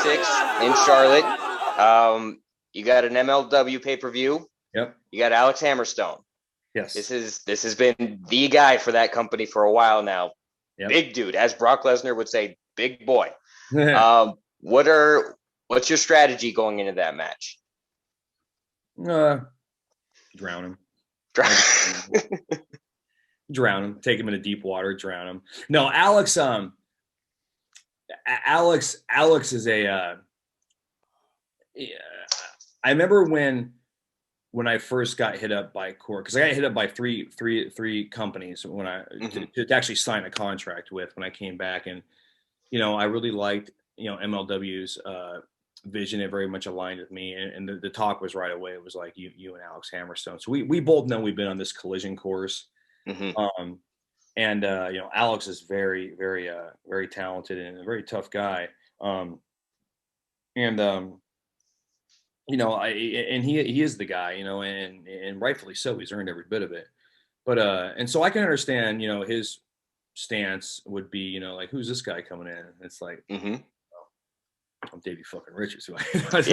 26th in Charlotte. You got an MLW pay-per-view. Yep. You got Alex Hammerstone. Yes. This has been the guy for that company for a while now. Yep. Big dude, as Brock Lesnar would say, big boy. What's your strategy going into that match? Drown him. Drown him. Take him into deep water. Drown him. No, Alex. Alex is a. I remember when I first got hit up by Core, because I got hit up by three companies when I to actually sign a contract with when I came back, and I really liked MLW's vision. It very much aligned with me, and the talk was right away. It was like you and Alex Hammerstone. So we both know we've been on this collision course. And Alex is very, very, very talented and a very tough guy. He is the guy, and rightfully so. He's earned every bit of it. But and so I can understand, his stance would be, like, who's this guy coming in? And it's like, I'm Davey fucking Richards. Let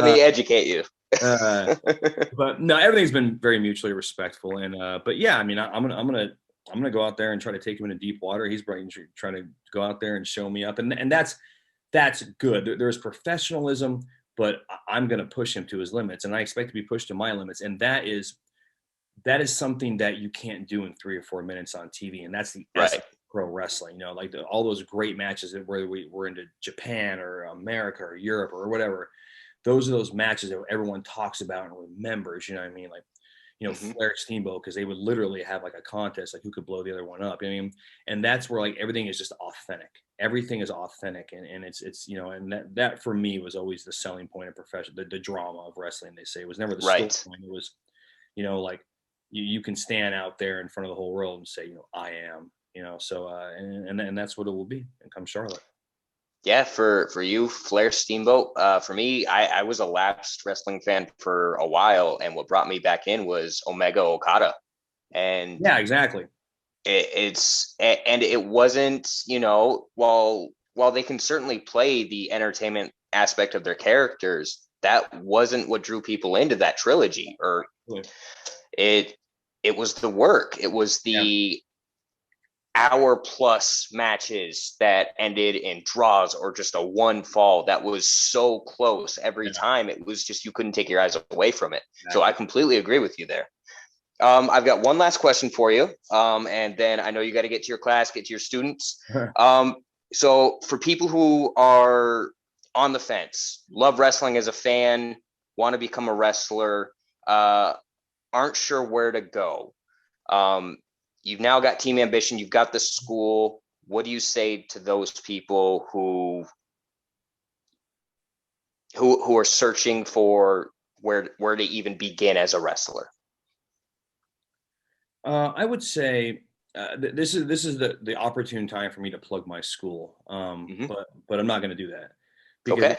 me educate you. But no, everything's been very mutually respectful, and but yeah, I mean, I'm gonna go out there and try to take him into deep water. He's trying to go out there and show me up, and that's good. There's professionalism, but I'm gonna push him to his limits, and I expect to be pushed to my limits, and that is something that you can't do in 3 or 4 minutes on TV, and that's the essence of pro wrestling. Like all those great matches where we were into Japan or America or Europe or whatever. Those are those matches that everyone talks about and remembers, you know what I mean? Like, Flair Steamboat, because they would literally have like a contest, like who could blow the other one up. I mean, and that's where like everything is just authentic. Everything is authentic. And it's and that for me was always the selling point of profession, the drama of wrestling, they say. It was never the story. It was, like you can stand out there in front of the whole world and say, I am, so, and that's what it will be and come Charlotte. Yeah, for you, Flair Steamboat. For me, I was a lapsed wrestling fan for a while, and what brought me back in was Omega Okada. And yeah, exactly. It wasn't, while they can certainly play the entertainment aspect of their characters, that wasn't what drew people into that trilogy. Or it was the work. It was the hour-plus matches that ended in draws or just a one fall that was so close every time. It was just, you couldn't take your eyes away from it. Exactly. So I completely agree with you there. I've got one last question for you. And then I know you got to get to your class, get to your students. So for people who are on the fence, love wrestling as a fan, want to become a wrestler, aren't sure where to go. You've now got Team Ambition. You've got the school. What do you say to those people who are searching for where to even begin as a wrestler? I would say this is the opportune time for me to plug my school. But I'm not going to do that because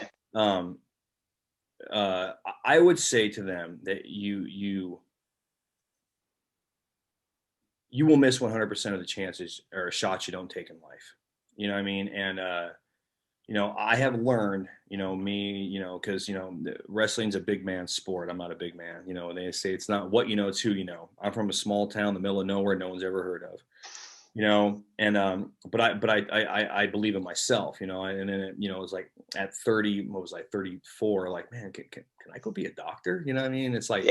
I would say to them that you will miss 100% of the chances or shots you don't take in life. You know what I mean? And, I have learned, because, wrestling's a big man sport. I'm not a big man. They say it's not what you know, it's who you know. I'm from a small town in the middle of nowhere no one's ever heard of, but I believe in myself, and then it was like at 30, 34, like, man, can I go be a doctor? You know what I mean? It's like,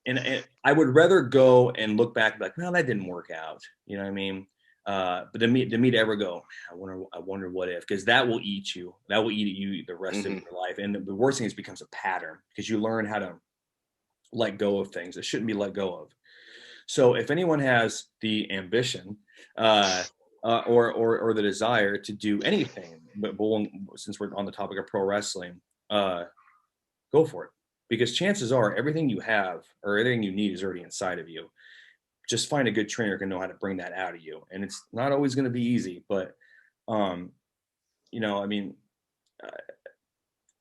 and I would rather go and look back and be like, well, that didn't work out. You know what I mean? But to me to ever go, I wonder what if, because that will eat you. That will eat you the rest of your life. And the worst thing is it becomes a pattern because you learn how to let go of things that shouldn't be let go of. So if anyone has the ambition or the desire to do anything, but since we're on the topic of pro wrestling, go for it. Because chances are everything you have or everything you need is already inside of you. Just find a good trainer who can know how to bring that out of you. And it's not always going to be easy, but, I'm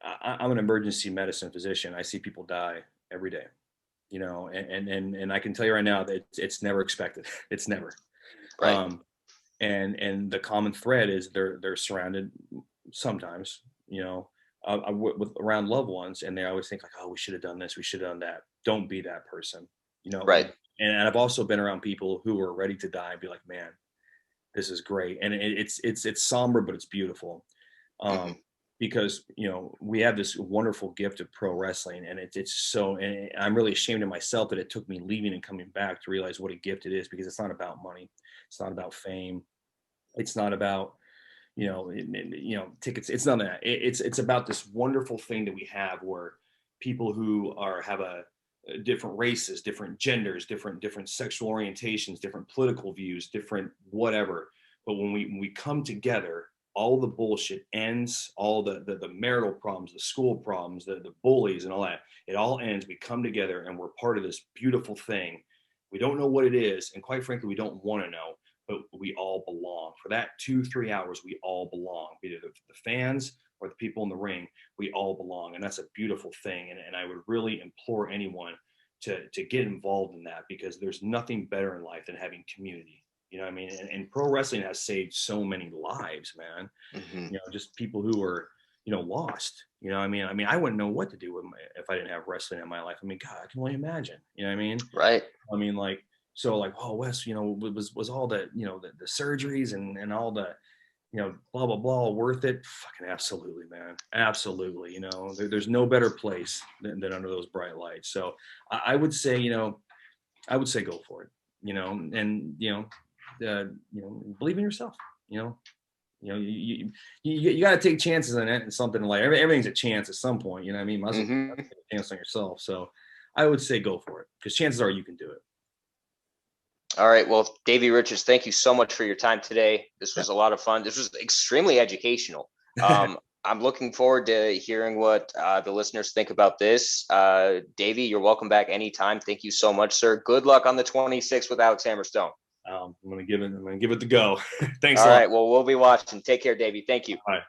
an emergency medicine physician. I see people die every day, and I can tell you right now that it's never expected. It's never. Right. And the common thread is they're surrounded sometimes, with around loved ones, and they always think like, oh, we should have done this, we should have done that. Don't be that person, Right. and I've also been around people who are ready to die and be like, man, this is great. And it's somber, but it's beautiful. Hmm. Because we have this wonderful gift of pro wrestling, and it's so, and I'm really ashamed of myself that it took me leaving and coming back to realize what a gift it is, because it's not about money, it's not about fame, it's not about tickets, it's none of that. It's about this wonderful thing that we have where people who have a different races, different genders, different sexual orientations, different political views, different whatever. But when we come together, all the bullshit ends, all the marital problems, the school problems, the bullies and all that, it all ends. We come together and we're part of this beautiful thing. We don't know what it is, and quite frankly, we don't want to know, but we all belong. For that 2-3 hours, we all belong, be it the fans or the people in the ring. We all belong, and that's a beautiful thing. And I would really implore anyone to get involved in that, because there's nothing better in life than having community. You know what I mean? And pro wrestling has saved so many lives, man. Hmm. Just people who are lost. I mean, I wouldn't know what to do if I didn't have wrestling in my life. I mean, God, I can only imagine. You know what I mean? Right. I mean, like, so like, oh, Wes, was all the surgeries and all the, blah, blah, blah, worth it? Fucking absolutely, man. Absolutely. There's no better place than under those bright lights. So I would say, I would say go for it, and, believe in yourself, you got to take chances on it, and something like everything's a chance at some point, you know what I mean? Might as well Hmm. take a chance on yourself. So I would say go for it, because chances are you can do it. All right. Well, Davey Richards, thank you so much for your time today. This Yeah. was a lot of fun. This was extremely educational. I'm looking forward to hearing what the listeners think about this. Davey, you're welcome back anytime. Thank you so much, sir. Good luck on the 26th with Alex Hammerstone. I'm gonna give it the go. Thanks a All lot. right. Well, we'll be watching. Take care, Davey. Thank you. Bye.